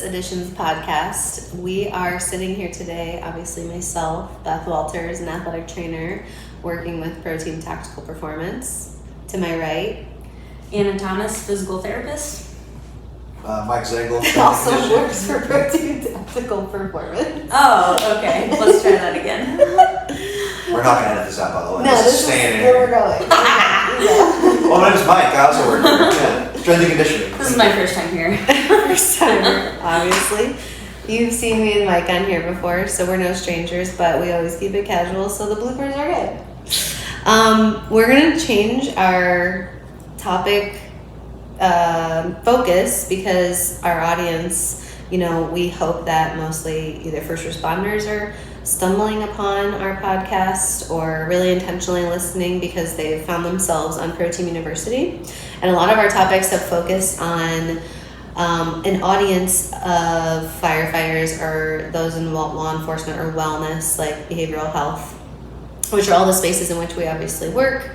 this edition's podcast. We are sitting here today, obviously myself, Beth Walters, an athletic trainer working with ProTeam Tactical Performance. To my right, Anna Thomas, physical therapist. Mike Zengel. also works for ProTeam Tactical Performance. Oh, okay. Let's try that again. We're not going to edit this out, by the way. No, this is where we're going. Well, my name's Mike. I also work here. Strength and conditioning. This is my first time here. First time, obviously. You've seen me and Mike on here before, so we're no strangers, but we always keep it casual, so the bloopers are good. We're going to change our topic focus because our audience, we hope that mostly either first responders are stumbling upon our podcast or really intentionally listening because they've found themselves on ProTeam University. And a lot of our topics have focused on an audience of firefighters or those in law enforcement or wellness, like behavioral health, which are all the spaces in which we obviously work.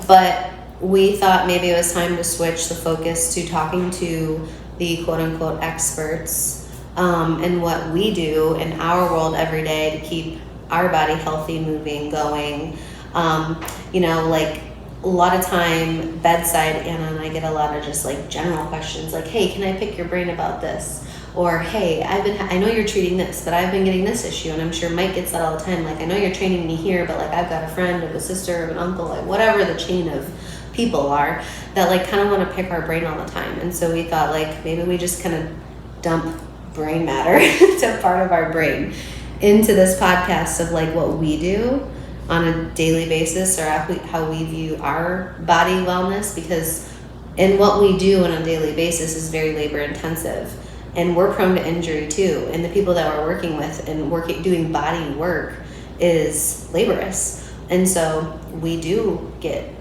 But we thought maybe it was time to switch the focus to talking to the quote-unquote experts and what we do in our world every day to keep our body healthy, moving, going. Like a lot of time bedside, Anna and I get a lot of just like general questions like, hey, can I pick your brain about this? Or, hey, I know you're treating this, but I've been getting this issue, and I'm sure Mike gets that all the time. Like, I know you're training me here, but like I've got a friend, of a sister, of an uncle, like whatever the chain of people are that like kind of want to pick our brain all the time. And so we thought like maybe we just kind of dump brain matter to part of our brain into this podcast of like what we do on a daily basis or how we view our body wellness, because in what we do on a daily basis is very labor intensive and we're prone to injury too, and the people that we're working with and doing body work is laborious. And so we do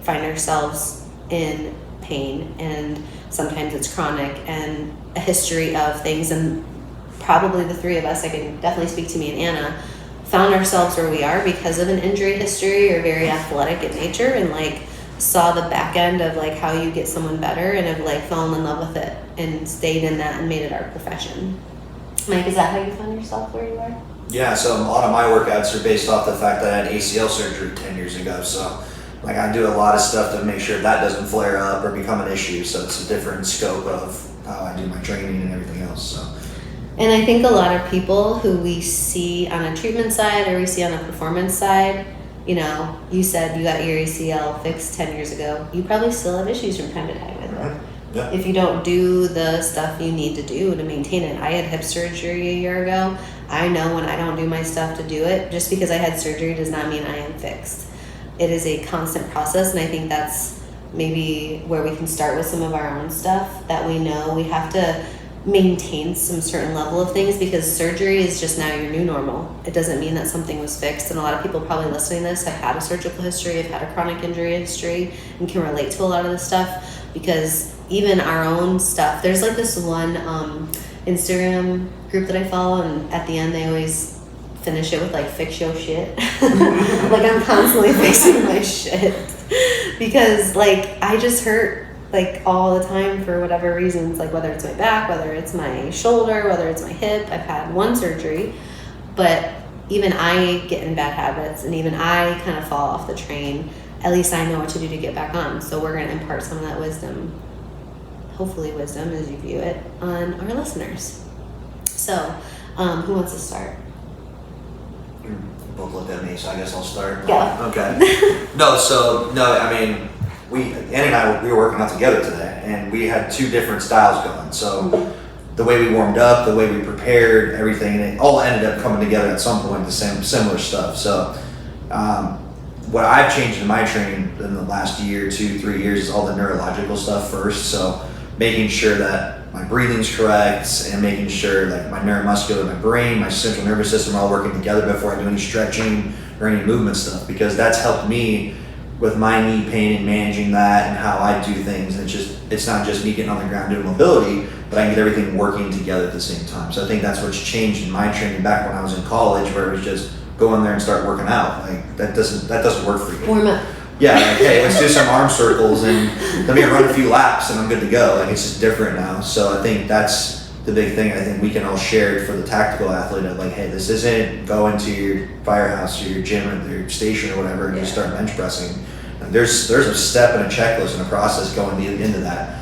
find ourselves in pain, and sometimes it's chronic and a history of things. And probably the three of us, I can definitely speak to me and Anna, found ourselves where we are because of an injury history or very athletic in nature, and like saw the back end of like how you get someone better and have like fallen in love with it and stayed in that and made it our profession. Mike, is that how you found yourself where you are? Yeah, so a lot of my workouts are based off the fact that I had ACL surgery 10 years ago. So like I do a lot of stuff to make sure that doesn't flare up or become an issue. So it's a different scope of how I do my training and everything else. So. And I think a lot of people who we see on a treatment side or we see on a performance side, you said you got your ACL fixed 10 years ago. You probably still have issues from time to time with it. Yeah. If you don't do the stuff you need to do to maintain it. I had hip surgery a year ago. I know when I don't do my stuff to do it, just because I had surgery does not mean I am fixed. It is a constant process, and I think that's maybe where we can start with some of our own stuff that we know we have to maintain some certain level of things, because surgery is just now your new normal. It doesn't mean that something was fixed, and a lot of people probably listening to this have had a surgical history, have had a chronic injury history, and can relate to a lot of this stuff, because even our own stuff, there's like this one Instagram group that I follow, and at the end they always finish it with like, fix your shit. Like I'm constantly fixing my shit because like I just hurt like all the time for whatever reasons, like whether it's my back, whether it's my shoulder, whether it's my hip. I've had one surgery, but even I get in bad habits, and even I kind of fall off the train. At least I know what to do to get back on. So we're going to impart some of that wisdom, hopefully wisdom as you view it, on our listeners. So who wants to start? You both looked at me, so I guess I'll start. Yeah. Okay. Annie and I, we were working out together today, and we had two different styles going. So the way we warmed up, the way we prepared, everything, and it all ended up coming together at some point, the same similar stuff. So what I've changed in my training in the last year, 2-3 years, is all the neurological stuff first. So making sure that my breathing's correct and making sure like my neuromuscular, my brain, my central nervous system are all working together before I do any stretching or any movement stuff, because that's helped me with my knee pain and managing that and how I do things. And it's not just me getting on the ground doing mobility, but I get everything working together at the same time. So I think that's what's changed in my training back when I was in college, where it was just go in there and start working out. Like that doesn't work for you. Warm up. Yeah, like, hey, let's do some arm circles and let me run a few laps and I'm good to go. Like it's just different now. So I think that's the big thing I think we can all share for the tactical athlete of like, hey, this isn't going to your firehouse or your gym or your station or whatever and just start bench pressing. And there's a step and a checklist and a process going into that.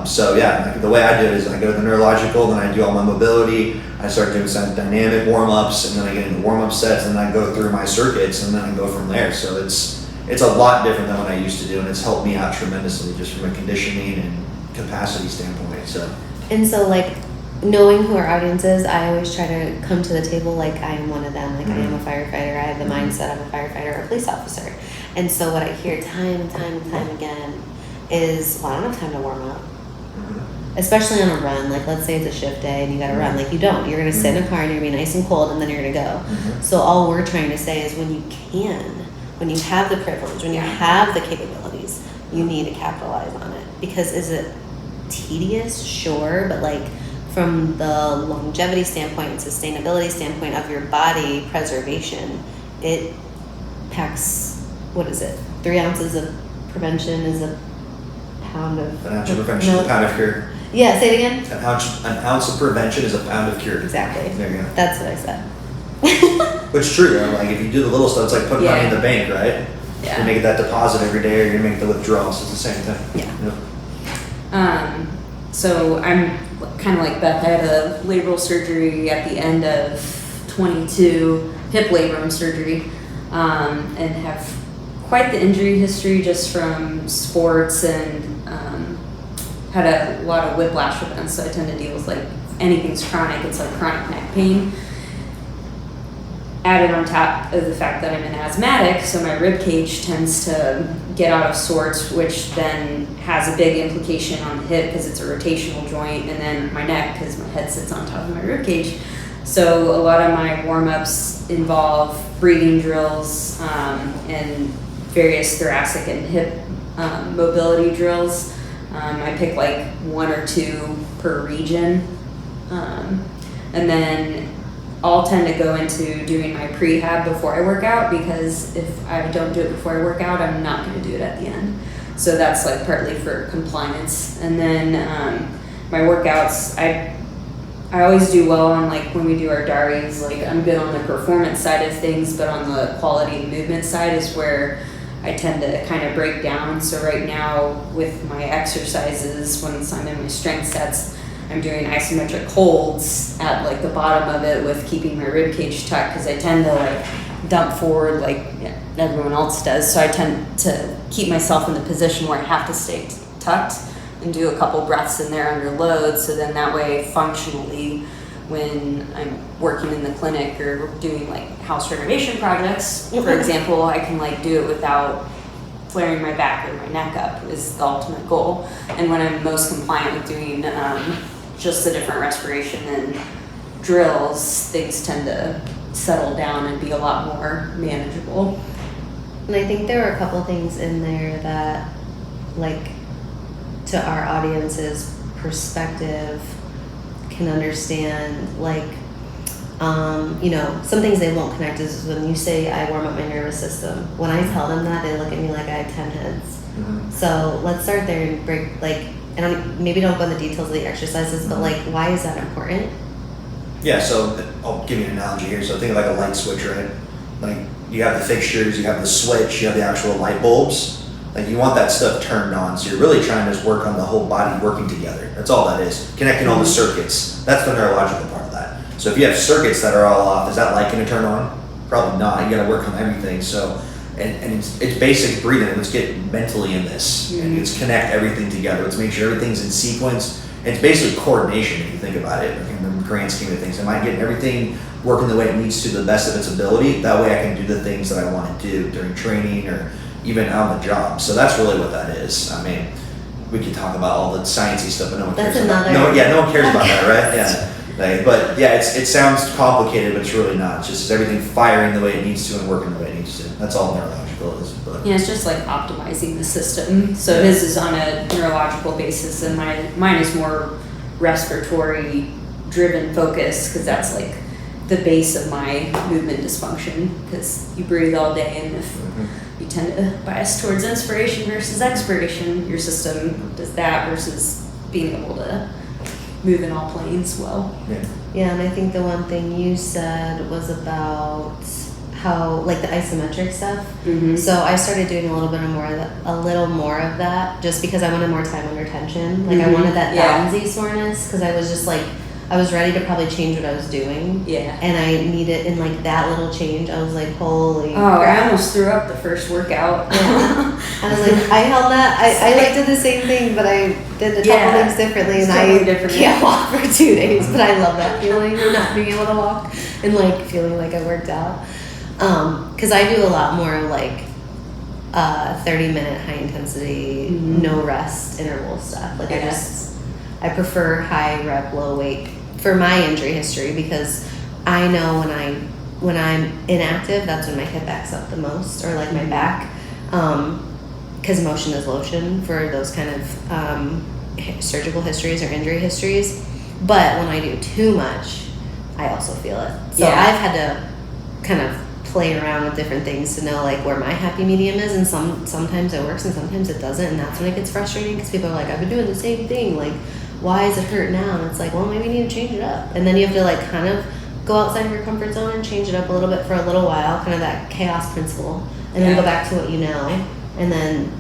So yeah, like the way I do it is I go to the neurological, then I do all my mobility, I start doing some dynamic warm-ups, and then I get into warm-up sets, and then I go through my circuits, and then I go from there. So it's a lot different than what I used to do, and it's helped me out tremendously just from a conditioning and capacity standpoint. So like, knowing who our audience is, I always try to come to the table like I am one of them. Like I am a firefighter. I have the mindset of a firefighter or a police officer. And so what I hear time and time and time again is, well, I don't have time to warm up. Especially on a run. Like let's say it's a shift day and you gotta run. Like you don't. You're gonna sit in a car and you're gonna be nice and cold and then you're gonna go. So all we're trying to say is when you can, when you have the privilege, when you have the capabilities, you need to capitalize on it. Because is it tedious? Sure, but like from the longevity standpoint and sustainability standpoint of your body preservation, it packs, what is it? 3 ounces of prevention is a pound of... An ounce of prevention is a pound of cure. Yeah, say it again. An ounce of prevention is a pound of cure. Exactly. There you go. That's what I said. Which is true though. Like if you do the little stuff, it's like putting money in the bank, right? Yeah. You make that deposit every day, or you're gonna make the withdrawals. It's the same thing. Yeah. So I'm kind of like Beth. I had a labral surgery at the end of 22, hip labrum surgery, and have quite the injury history just from sports and had a lot of whiplash events. So I tend to deal with like anything's chronic. It's like chronic neck pain. Added on top of the fact that I'm an asthmatic, so my rib cage tends to get out of sorts, which then has a big implication on the hip because it's a rotational joint, and then my neck because my head sits on top of my rib cage. So a lot of my warm-ups involve breathing drills and various thoracic and hip mobility drills. I pick like 1 or 2 per region, and then all tend to go into doing my prehab before I work out, because if I don't do it before I work out, I'm not going to do it at the end. So that's like partly for compliance. And then my workouts, I always do well on like when we do our diaries. Like I'm good on the performance side of things, but on the quality and movement side is where I tend to kind of break down. So right now with my exercises, once I'm in my strength sets, I'm doing isometric holds at like the bottom of it with keeping my rib cage tucked, because I tend to like dump forward like everyone else does. So I tend to keep myself in the position where I have to stay tucked and do a couple breaths in there under load. So then that way functionally when I'm working in the clinic or doing like house renovation projects, for example, I can like do it without flaring my back or my neck up is the ultimate goal. And when I'm most compliant with doing just the different respiration and drills, things tend to settle down and be a lot more manageable. And I think there were a couple things in there that, like, to our audience's perspective, can understand, like, you know, some things they won't connect is when you say I warm up my nervous system. When I tell them that, they look at me like I have 10 heads. So let's start there and break, like, and maybe don't go into the details of the exercises, but like, why is that important? Yeah, so I'll give you an analogy here. So think of like a light switch, right? Like you have the fixtures, you have the switch, you have the actual light bulbs. Like you want that stuff turned on. So you're really trying to just work on the whole body working together. That's all that is. Connecting all the circuits. That's the neurological part of that. So if you have circuits that are all off, is that light going to turn on? Probably not. You got to work on everything. So, and it's basic breathing. Let's get mentally in this and let's connect everything together. Let's make sure everything's in sequence. And it's basically coordination if you think about it. In the grand scheme of things, am I getting everything working the way it needs to the best of its ability? That way I can do the things that I want to do during training or even on the job. So that's really what that is. I mean, we can talk about all the sciencey stuff, but no one cares about no one cares about that, right? Yeah. Like, but yeah, it sounds complicated, but it's really not. It's just everything firing the way it needs to and working the way it needs to. That's all neurological is. But. Yeah, it's just like optimizing the system. So his is on a neurological basis, and mine is more respiratory driven focus, because that's like the base of my movement dysfunction, because you breathe all day, and if you tend to bias towards inspiration versus expiration, your system does that versus being able to moving all planes well. Yeah, and I think the one thing you said was about how, like, the isometric stuff. Mm-hmm. So I started doing a little more of that, just because I wanted more time under tension. Like, I wanted that downsy soreness, because I was just like, I was ready to probably change what I was doing. Yeah. And I needed, in like that little change, I was like, holy. Oh, crap. I almost threw up the first workout. Yeah. I was like, I held that. I like did the same thing, but I did a couple things differently, and I can't walk for 2 days. But I love that feeling of not being able to walk and like feeling like I worked out. Because I do a lot more like 30-minute high intensity, no rest interval stuff. Like I prefer high rep, low weight for my injury history, because I know when I'm inactive, that's when my hip backs up the most, or like my back, because motion is lotion for those kind of surgical histories or injury histories. But when I do too much, I also feel it. So I've had to kind of play around with different things to know like where my happy medium is, and sometimes it works and sometimes it doesn't, and that's when it gets frustrating, because people are like, I've been doing the same thing, like why is it hurt now? And it's like, well, maybe you need to change it up. And then you have to like kind of go outside of your comfort zone and change it up a little bit for a little while, kind of that chaos principle, and then go back to what you know. And then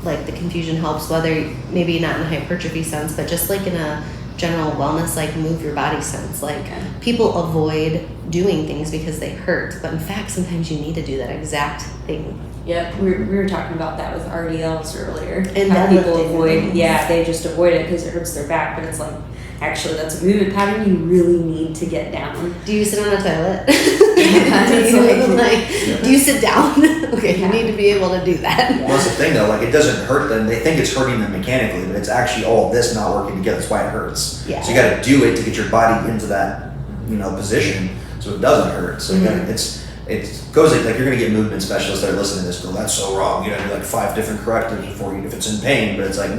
like the confusion helps, whether maybe not in a hypertrophy sense, but just like in a general wellness, like move your body sense. Like people avoid doing things because they hurt, but in fact sometimes you need to do that exact thing. Yeah, we were talking about that with RDLs earlier. And how people avoid, they just avoid it because it hurts their back, but it's like, actually that's a movement pattern you really need to get down. Do you sit on a toilet? Do you sit down? Okay, you need to be able to do that. Well, that's the thing though, like it doesn't hurt them. They think it's hurting them mechanically, but it's actually all of this not working together. That's why it hurts. Yeah. So you got to do it to get your body into that, position so it doesn't hurt. So it goes like you're going to get movement specialists that are listening to this go, that's so wrong. You got to do like 5 different correctives before you, if it's in pain. But it's like,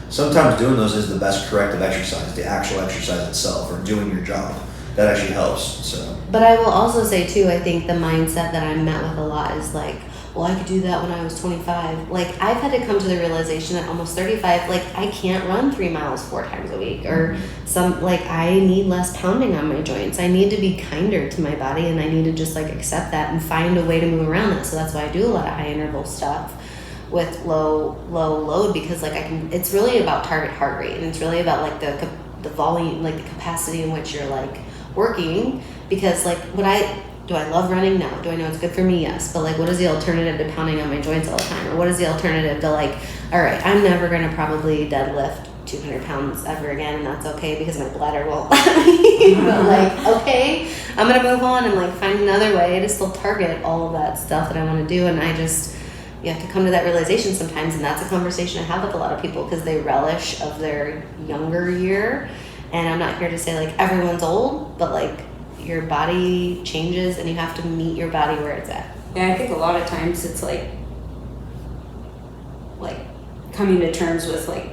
sometimes doing those is the best corrective exercise, the actual exercise itself, or doing your job. That actually helps. So. But I will also say too, I think the mindset that I'm met with a lot is like, well, I could do that when I was 25. Like I've had to come to the realization at almost 35, like I can't run 3 miles 4 times a week, or I need less pounding on my joints. I need to be kinder to my body, and I need to just like accept that and find a way to move around that. So that's why I do a lot of high interval stuff with low load, because like it's really about target heart rate, and it's really about like the volume, like the capacity in which you're like working. Because like do I love running? No. Do I know it's good for me? Yes. But like, what is the alternative to pounding on my joints all the time? Or what is the alternative to like, all right, I'm never going to probably deadlift 200 pounds ever again, and that's okay because my bladder won't let me. But like, okay, I'm going to move on and like find another way to still target all of that stuff that I want to do. And you have to come to that realization sometimes, and that's a conversation I have with a lot of people, because they relish of their younger year. And I'm not here to say like everyone's old, but like your body changes and you have to meet your body where it's at. Yeah, I think a lot of times it's like coming to terms with like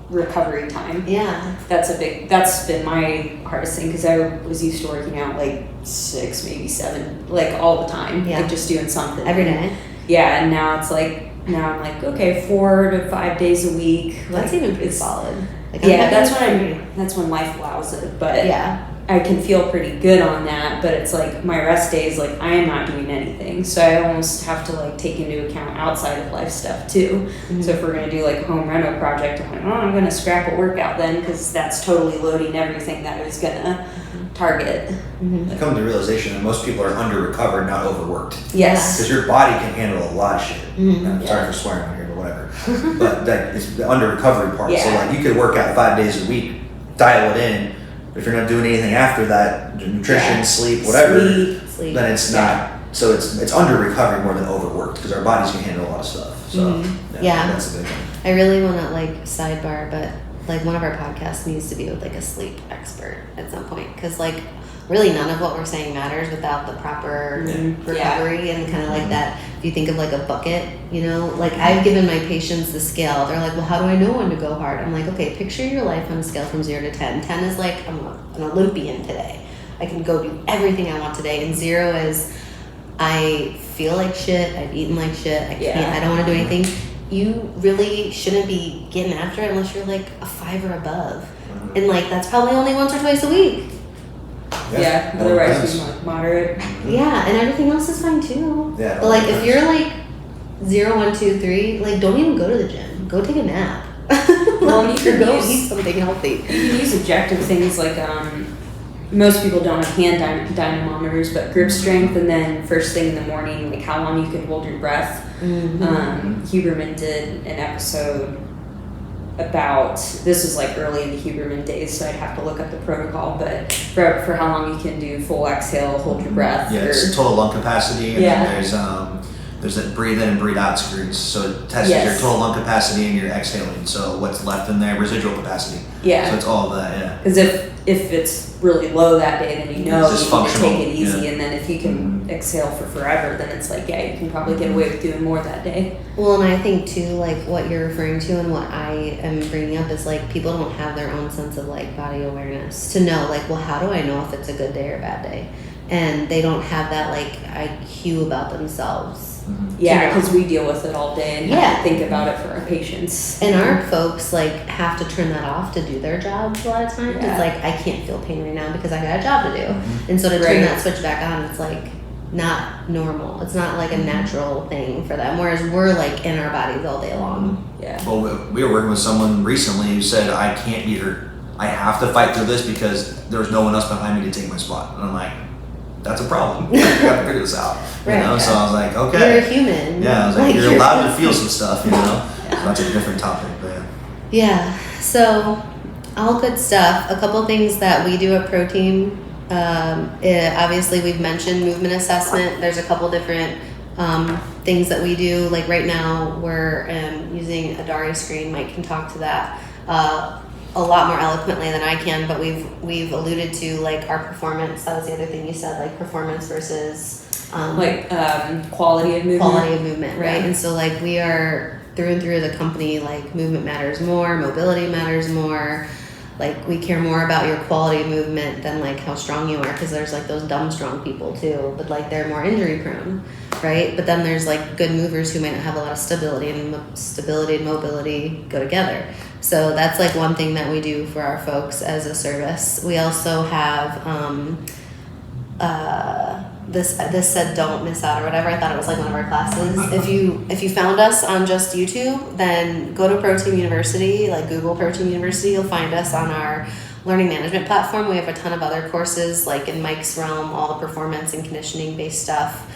recovery time. Yeah. That's been my hardest thing, because I was used to working out like 6, maybe 7, like all the time. Yeah. Like just doing something. Every day. Yeah, and now I'm like, okay, 4 to 5 days a week. That's even pretty solid. Like, that's when life allows it. But yeah. I can feel pretty good on that, but it's like my rest days, like I am not doing anything. So I almost have to like take into account outside of life stuff too. Mm-hmm. So if we're going to do like a home reno project, I'm like, I'm going to scrap a workout then, because that's totally loading everything that I was going to target. I come to the realization that most people are under-recovered, not overworked. Yes. Because your body can handle a lot of shit. I'm sorry for swearing on here, but whatever. But that is the under-recovery part. Yeah. So like you could work out 5 days a week, dial it in. If you're not doing anything after that, nutrition, sleep, whatever, then it's not. So it's under-recovery more than overworked, because our bodies can handle a lot of stuff. So that's a big thing. I really want to like sidebar, but like one of our podcasts needs to be with like a sleep expert at some point, because like really none of what we're saying matters without the proper recovery. And kind of like that, if you think of like a bucket, like I've given my patients the scale. They're like, well, how do I know when to go hard? I'm like, okay, picture your life on a scale from 0 to 10. 10 is like, I'm an Olympian today. I can go do everything I want today. And 0 is, I feel like shit, I've eaten like shit, I don't want to do anything. You really shouldn't be getting after it unless you're like a 5 or above. And like that's probably only once or twice a week. Yeah, otherwise we like moderate. Yeah, and everything else is fine too. Yeah. But like if you're like 0, 1, 2, 3, like don't even go to the gym. Go take a nap. Well, you can go use- eat something healthy. You can use objective things like most people don't have hand dynamometers, but grip strength, and then first thing in the morning, like how long you can hold your breath. Huberman did an episode about, this was like early in the Huberman days, so I'd have to look up the protocol, but for how long you can do full exhale, hold your breath. Yeah, it's total lung capacity, and Yeah. then there's that breathe in and breathe out screens. So it tests Yes. your total lung capacity and your exhaling. So what's left in there, residual capacity. Yeah. So it's all of that, yeah. Because if it's really low that day, then you know It's you need to take dysfunctional, it easy, yeah. and then if you can exhale for forever, then it's like, yeah, you can probably get away with doing more that day. Well, and I think too, like what you're referring to and what I am bringing up is like people don't have their own sense of like body awareness to know like, well, how do I know if it's a good day or a bad day? And they don't have that like IQ about themselves. Yeah, You know? because we deal with it all day and have Yeah. to think about it for our patients. And our folks like have to turn that off to do their jobs a lot of times. Yeah. It's like I can't feel pain right now because I got a job to do. And so to turn Right. that switch back on, it's like not normal. It's not like a natural thing for them. Whereas we're like in our bodies all day long. Yeah. Well, we were working with someone recently who said, I can't be hurt. I have to fight through this because there's no one else behind me to take my spot. And I'm like, that's a problem. You got to figure this out. You Right, know? yeah. So I was like, You're a okay. human. Yeah, I was like, you're allowed to a- feel some stuff, you know? So that's a different topic, but yeah. Yeah, so all good stuff. A couple things that we do at ProTeam. Obviously, we've mentioned movement assessment. There's a couple different things that we do. Like right now, we're using a Dari screen. Mike can talk to that a lot more eloquently than I can. But we've alluded to like our performance. That was the other thing you said, like performance versus Quality of movement. quality of movement, right? Yeah. And so like we are through and through the company, like movement matters more, mobility matters more. Like we care more about your quality of movement than like how strong you are, because there's like those dumb strong people too, but like they're more injury prone, right? But then there's like good movers who might not have a lot of stability, and stability and mobility go together. So that's like one thing that we do for our folks as a service. We also have this said don't miss out or whatever. I thought it was like one of our classes. If you found us on just YouTube, then go to ProTeam University, like Google ProTeam University, you'll find us on our learning management platform. We have a ton of other courses like in Mike's realm, all the performance and conditioning based stuff,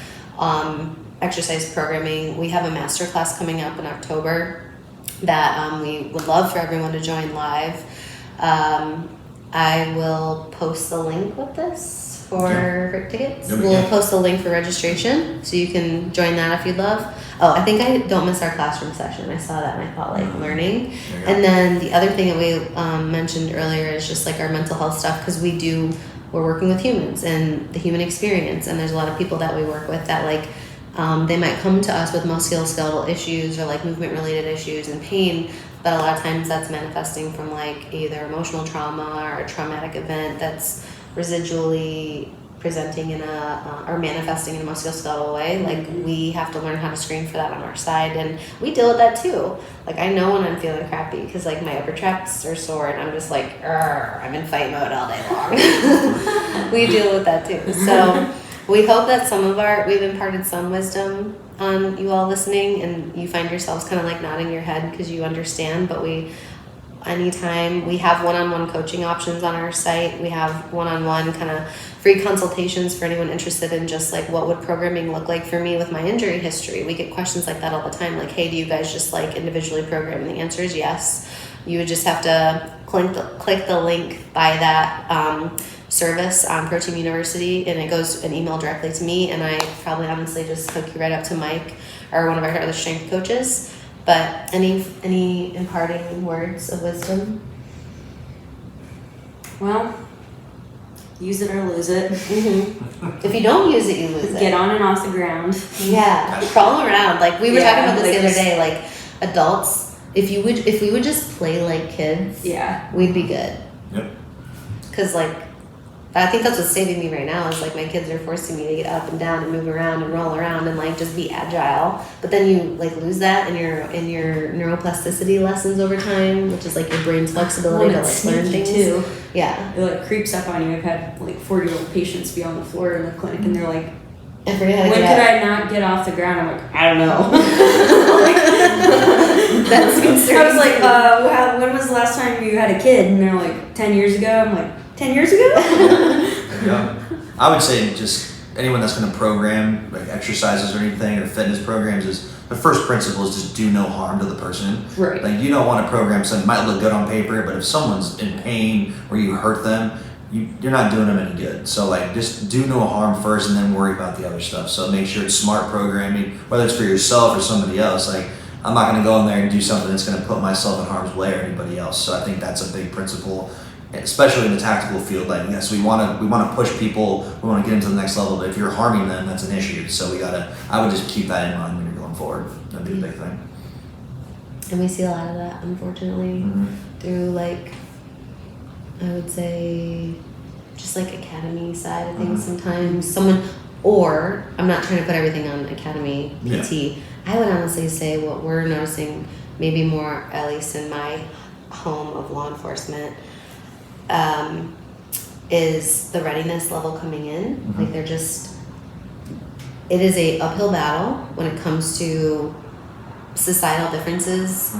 exercise programming. We have a master class coming up in October that we would love for everyone to join live. I will post the link with this for tickets. Yeah, we We'll can. post a link for registration, so you can join that if you'd love. Oh, I think I don't miss our classroom session. I saw that and I thought like learning. There you go. And then the other thing that we mentioned earlier is just like our mental health stuff, because we're working with humans and the human experience, and there's a lot of people that we work with that like they might come to us with musculoskeletal issues or like movement related issues and pain, but a lot of times that's manifesting from like either emotional trauma or a traumatic event that's residually presenting in or manifesting in a musculoskeletal way. Like we have to learn how to screen for that on our side, and we deal with that too. Like I know when I'm feeling crappy because like my upper traps are sore and I'm just like, I'm in fight mode all day long. We deal with that too. So we hope that we've imparted some wisdom on you all listening, and you find yourselves kind of like nodding your head because you understand. But anytime we have one-on-one coaching options on our site, we have one-on-one kind of free consultations for anyone interested in just like what would programming look like for me with my injury history. We get questions like that all the time, like, hey, do you guys just like individually program? And the answer is yes. You would just have to click the link by that service on ProTeam University, and it goes an email directly to me, and I probably honestly just hook you right up to Mike or one of our other strength coaches. But any imparting words of wisdom? Well, use it or lose it. If you don't use it, you lose it. Get on and off the ground. Yeah, crawl around. Like we were Yeah, talking about this like the other just- day. Like adults, if we would just play like kids, Yeah. we'd be good. Yep. Cause like I think that's what's saving me right now is like my kids are forcing me to get up and down and move around and roll around and like just be agile. But then you like lose that in your neuroplasticity lessons over time, which is like your brain's flexibility to like learn things too. Yeah. It like creeps up on you. I've had like 40-year-old patients be on the floor in the clinic and they're like, I forget how to when get could up. I not get off the ground? I'm like, I don't know. That's concerning. I was like, when was the last time you had a kid? And they're like, 10 years ago. I'm like, 10 years ago? Yeah. I would say just anyone that's going to program like exercises or anything or fitness programs is the first principle is just do no harm to the person. Right. Like you don't want to program something that might look good on paper, but if someone's in pain or you hurt them, you're not doing them any good. So like just do no harm first and then worry about the other stuff. So make sure it's smart programming, whether it's for yourself or somebody else. Like I'm not going to go in there and do something that's going to put myself in harm's way or anybody else. So I think that's a big principle, especially in the tactical field. Like yes, we want to push people, we want to get them to the next level, but if you're harming them, that's an issue. So I would just keep that in mind when you're going forward. That'd be a big thing. And we see a lot of that, unfortunately, through like, I would say, just like academy side of things. Sometimes someone, or I'm not trying to put everything on academy PT. Yeah. I would honestly say what we're noticing, maybe more, at least in my home of law enforcement, is the readiness level coming in. Like they're just, it is a uphill battle when it comes to societal differences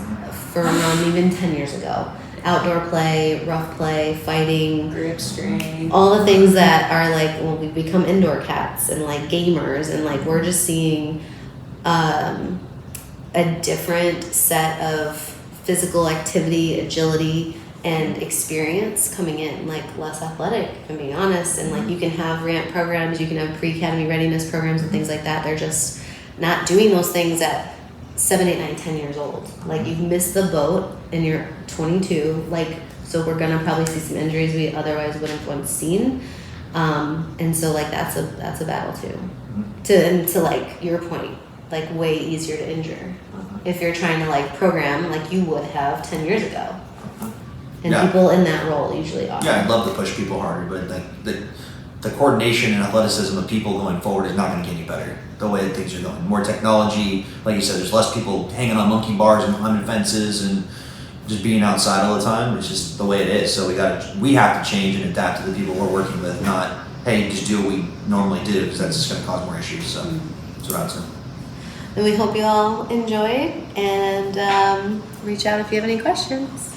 from even 10 years ago. Outdoor play, rough play, fighting, Grip strength. all the things that are like, well, we become indoor cats and like gamers, and like we're just seeing a different set of physical activity, agility, and experience coming in, like less athletic, if I'm being honest. And like you can have ramp programs, you can have pre-academy readiness programs and things like that. They're just not doing those things at 7, 8, 9, 10 years old. Like you've missed the boat and you're 22. Like, so we're gonna probably see some injuries we otherwise wouldn't have once seen. And so like that's a battle too. To like your point, like way easier to injure if you're trying to like program like you would have 10 years ago. And people in that role usually are. Yeah, I'd love to push people harder, but like the coordination and athleticism of people going forward is not going to get any better the way that things are going. More technology, like you said, there's less people hanging on monkey bars and climbing fences and just being outside all the time. It's just the way it is. So we have to change and adapt to the people we're working with, not, hey, just do what we normally do, because that's just going to cause more issues. So that's what I would say. And we hope you all enjoyed, and reach out if you have any questions.